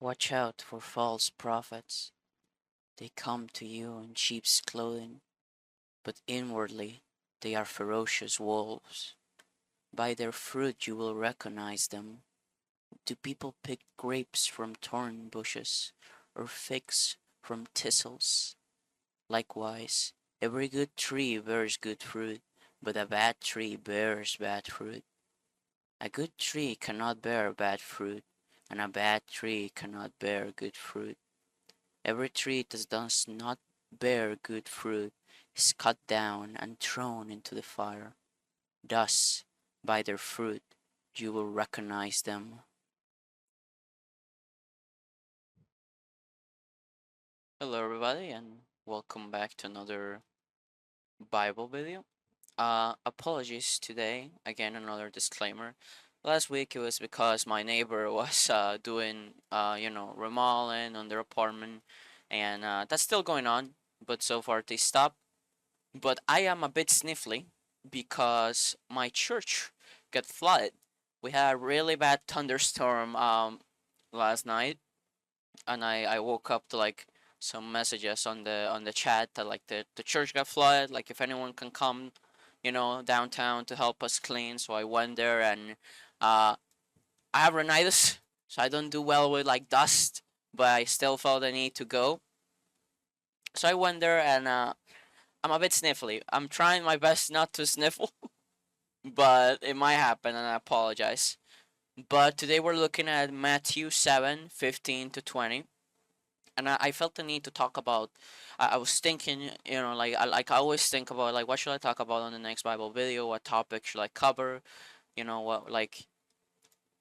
Watch out for false prophets. They come to you in sheep's clothing, but inwardly they are ferocious wolves. By their fruit you will recognize them. Do people pick grapes from thorn bushes, or figs from thistles? Likewise, every good tree bears good fruit, but a bad tree bears bad fruit. A good tree cannot bear bad fruit, and a bad tree cannot bear good fruit. Every tree that does not bear good fruit is cut down and thrown into the fire. Thus, by their fruit, you will recognize them. Hello, everybody, and welcome back to another Bible video. Apologies today. Again, another disclaimer. Last week it was because my neighbor was doing, remodeling on their apartment, and that's still going on. But so far they stopped. But I am a bit sniffly because my church got flooded. We had a really bad thunderstorm last night, and I woke up to like some messages on the chat that like the church got flooded, like if anyone can come, downtown to help us clean. So I went there, and I have rhinitis, so I don't do well with like dust, but I still felt the need to go. So I went there, and I'm a bit sniffly. I'm trying my best not to sniffle, but it might happen, and I apologize. But today we're looking at Matthew 7:15 to 20, and I felt the need to talk about. I was thinking, I always think about like what should I talk about on the next Bible video? What topic should I cover? What like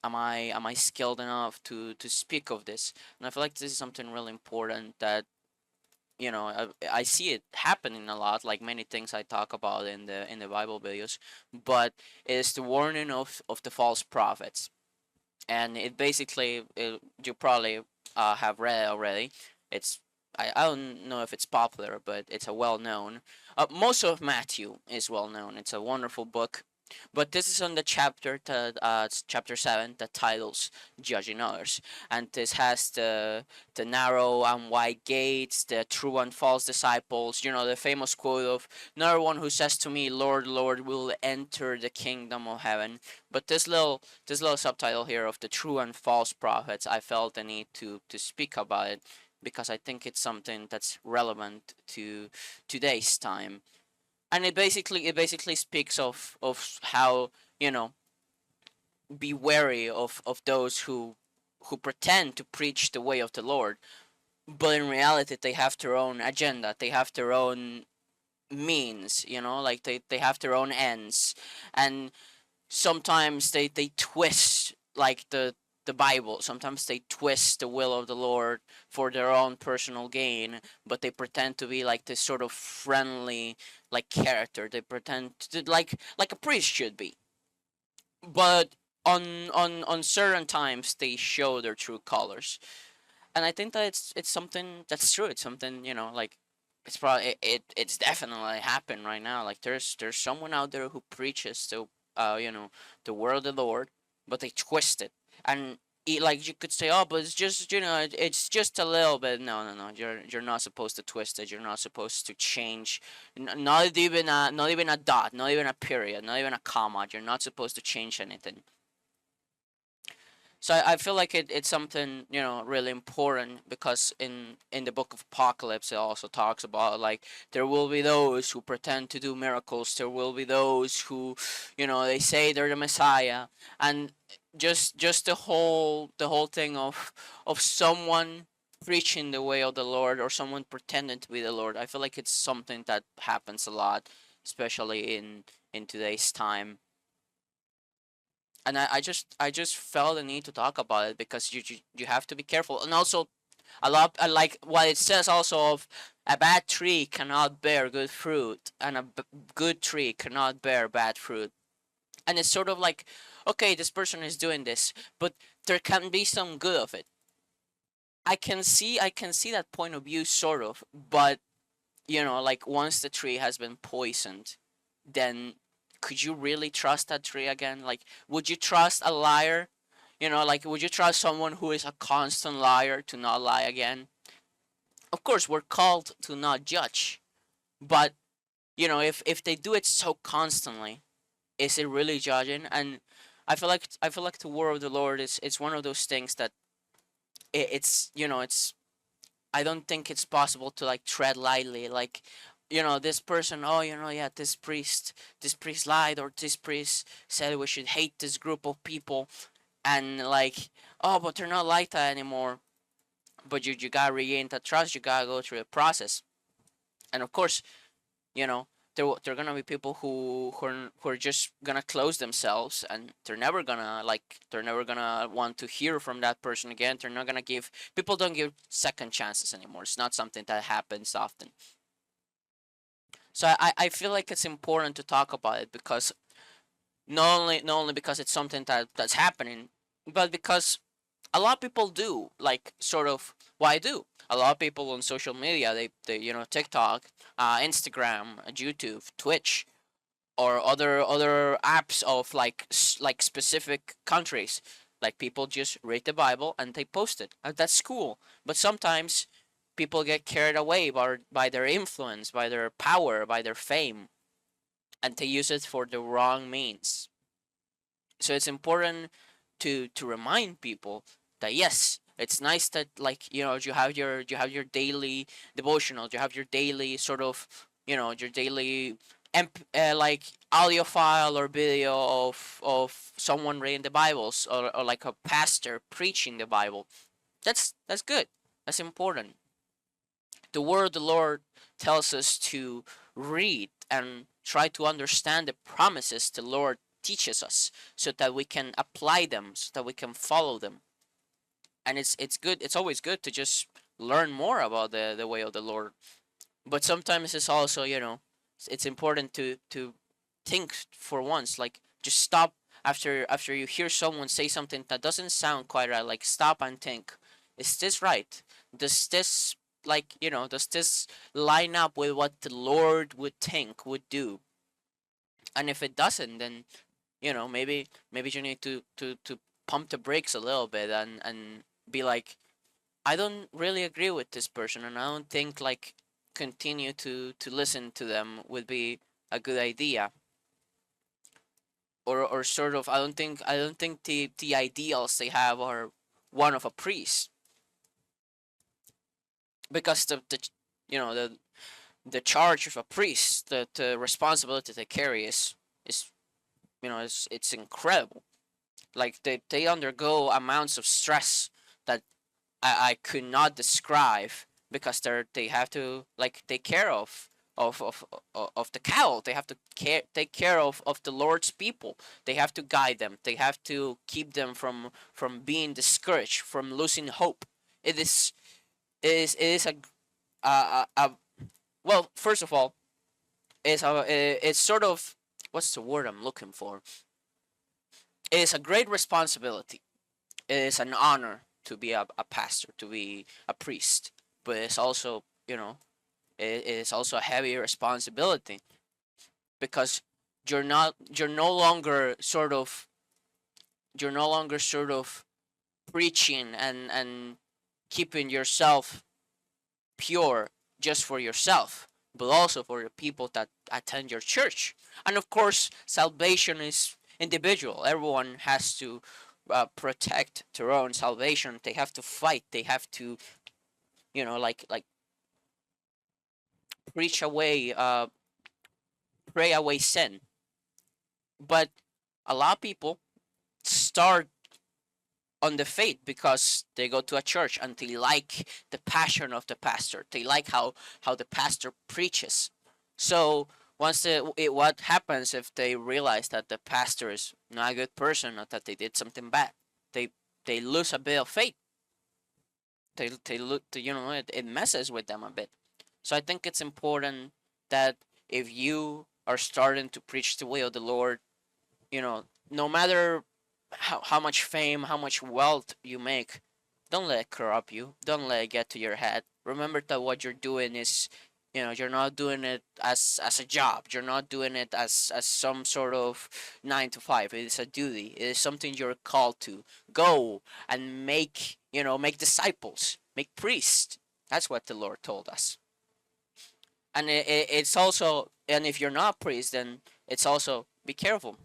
am I skilled enough to speak of this? And I feel like this is something really important that I see it happening a lot, like many things I talk about in the Bible videos, but it's the warning of the false prophets. And it basically you probably have read it already. It's I don't know if it's popular, but it's a well known. Most of Matthew is well known. It's a wonderful book, but this is on the chapter it's chapter 7, the titles judging others, and this has the narrow and wide gates, the true and false disciples. The famous quote of "No one who says to me, Lord, Lord, will enter the kingdom of heaven." But this little subtitle here of the true and false prophets, I felt the need to speak about it because I think it's something that's relevant to today's time. And it basically speaks of how, be wary of those who pretend to preach the way of the Lord, but in reality they have their own agenda, they have their own means, like they have their own ends. And sometimes they twist like the Bible. Sometimes they twist the will of the Lord for their own personal gain, but they pretend to be like this sort of friendly like character. They pretend to like a priest should be. But on certain times they show their true colors. And I think that it's something that's true. It's something, like it's probably it's definitely happened right now. Like there's someone out there who preaches to the word of the Lord, but they twist it. And like you could say, oh, but it's just it's just a little bit. No, no, no. You're not supposed to twist it. You're not supposed to change. Not even a dot. Not even a period. Not even a comma. You're not supposed to change anything. So I feel like it's something really important, because in the book of Apocalypse it also talks about like there will be those who pretend to do miracles. There will be those who, they say they're the Messiah, and just the whole thing of someone preaching the way of the Lord, or someone pretending to be the Lord. I feel like it's something that happens a lot, especially in today's time. And I just felt the need to talk about it because you have to be careful. And also a lot, I like what it says also of a bad tree cannot bear good fruit, and a good tree cannot bear bad fruit. And it's sort of like, okay, this person is doing this, but there can be some good of it. I can see that point of view, sort of. But like once the tree has been poisoned, then could you really trust that tree again? Like, would you trust a liar, Like, would you trust someone who is a constant liar to not lie again? Of course, we're called to not judge, but if they do it so constantly, is it really judging? And I feel like the word of the Lord is it's one of those things that it's I don't think it's possible to like tread lightly. Like, this person, oh, yeah, this priest lied, or this priest said we should hate this group of people, and like, oh, but they're not like that anymore. But you gotta regain that trust. You gotta go through the process, and of course, you know there are gonna be people who are just gonna close themselves, and they're never gonna want to hear from that person again. They're not gonna give People don't give second chances anymore. It's not something that happens often. So I feel like it's important to talk about it, because not only because it's something that's happening, but because a lot of people do, like, sort of what I do. A lot of people on social media, they TikTok, Instagram, YouTube, Twitch, or other apps of like specific countries. Like, people just read the Bible and they post it. That's cool. But sometimes people get carried away by their influence, by their power, by their fame, and they use it for the wrong means. So it's important to remind people that, yes, it's nice that, like, you have your daily devotional, you have your daily sort of, your daily like audio file or video of someone reading the Bibles, or like a pastor preaching the Bible. That's good. That's important. The word of the Lord tells us to read and try to understand the promises the Lord teaches us, so that we can apply them, so that we can follow them. And it's good. It's always good to just learn more about the way of the Lord. But sometimes it's also, it's important to think for once. Like, just stop after you hear someone say something that doesn't sound quite right. Like, stop and think, is this right? Does this, like, does this line up with what the Lord would do? And if it doesn't, then, maybe you need to pump the brakes a little bit, and be like, I don't really agree with this person, and I don't think, like, continue to listen to them would be a good idea. Or sort of, I don't think the ideals they have are one of a priest, because the charge of a priest, the responsibility they carry is it's incredible. Like, they undergo amounts of stress that I could not describe, because they have to, like, take care of of of the cow. They have to take care of the Lord's people. They have to guide them. They have to keep them from being discouraged, from losing hope. It is a well, first of all, it's sort of, what's the word I'm looking for? It's a great responsibility. It is an honor to be a pastor, to be a priest, but it's also, it is also a heavy responsibility, because you're no longer sort of preaching and keeping yourself pure just for yourself, but also for the people that attend your church. And of course, salvation is individual. Everyone has to protect their own salvation. They have to fight. They have to, like preach away, pray away sin. But a lot of people start on the faith because they go to a church and they like the passion of the pastor. They like how the pastor preaches. So what happens if they realize that the pastor is not a good person, or that they did something bad? They they lose a bit of faith. They look, it messes with them a bit. So I think it's important that if you are starting to preach the way of the Lord, no matter how much fame, how much wealth you make, don't let it corrupt you. Don't let it get to your head. Remember that what you're doing is You're not doing it as a job. You're not doing it as some sort of 9 to 5. It is a duty. It is something you're called to go and make disciples, make priests. That's what the Lord told us. And it's also, and if you're not priest, then it's also be careful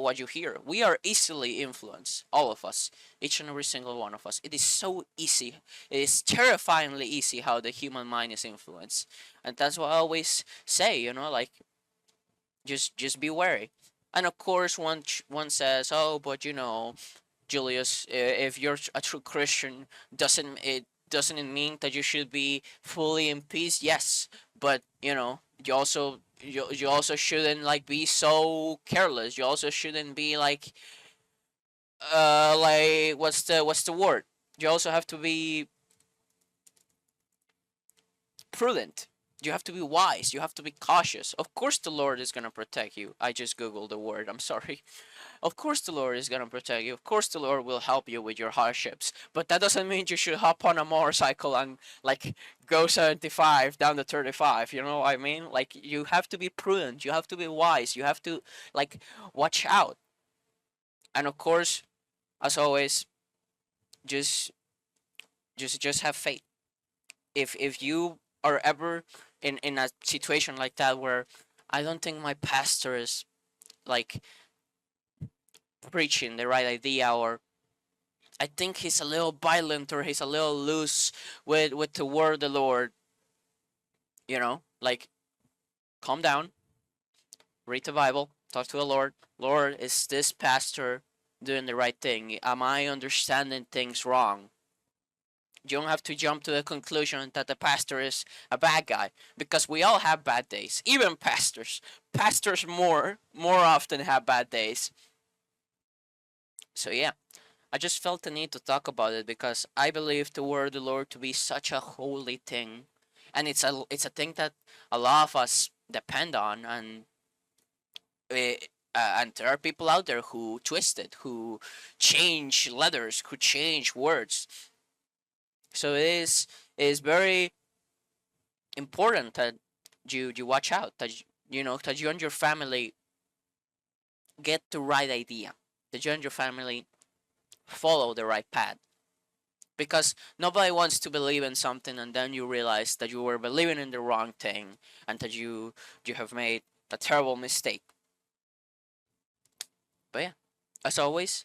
what you hear. We are easily influenced, all of us, each and every single one of us. It is so easy, it is terrifyingly easy how the human mind is influenced. And that's what I always say, like, just be wary. And of course, one says, oh, but Julius, if you're a true Christian, doesn't it mean that you should be fully in peace? Yes, but you also shouldn't like be so careless. You also shouldn't be like what's the word? You also have to be prudent. You have to be wise. You have to be cautious. Of course, the Lord is gonna protect you. I just googled the word. I'm sorry. Of course, the Lord is gonna protect you. Of course, the Lord will help you with your hardships. But that doesn't mean you should hop on a motorcycle and like go 75 down to 35. You know what I mean? Like you have to be prudent. You have to be wise. You have to like watch out. And of course, as always, just just have faith. If you are ever in a situation like that where I don't think my pastor is like preaching the right idea, or I think he's a little violent, or he's a little loose with the word of the Lord. Like calm down, read the Bible, talk to the Lord. Lord, is this pastor doing the right thing? Am I understanding things wrong? You don't have to jump to the conclusion that the pastor is a bad guy, because we all have bad days. Even pastors, more often have bad days. So yeah, I just felt the need to talk about it because I believe the word of the Lord to be such a holy thing, and it's a thing that a lot of us depend on, and there are people out there who twist it, who change letters, who change words. So it is very important that you watch out, that you and your family get the right idea, that you and your family follow the right path, because nobody wants to believe in something and then you realize that you were believing in the wrong thing, and that you have made a terrible mistake. But yeah, as always,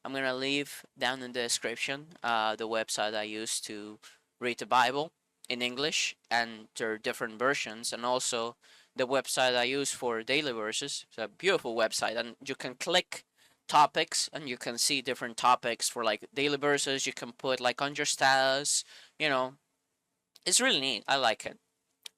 I'm gonna leave down in the description the website I use to read the Bible in English and their different versions, and also the website I use for daily verses. It's a beautiful website, and you can click topics and you can see different topics for like daily verses. You can put like on your status. You know, it's really neat. I like it.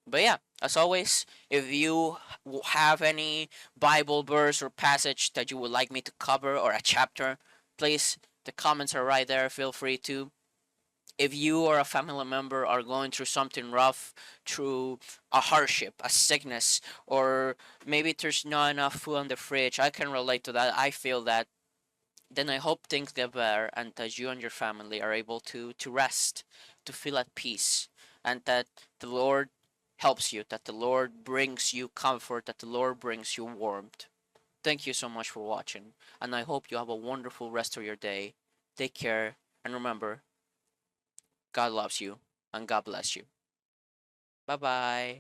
But yeah, as always, if you have any Bible verse or passage that you would like me to cover, or a chapter, please, the comments are right there. Feel free to. If you or a family member are going through something rough, through a hardship, a sickness, or maybe there's not enough food on the fridge, I can relate to that. I feel that. Then I hope things get better, and that you and your family are able to rest, to feel at peace, and that the Lord helps you, that the Lord brings you comfort, that the Lord brings you warmth. Thank you so much for watching, and I hope you have a wonderful rest of your day. Take care, and remember, God loves you, and God bless you. Bye bye.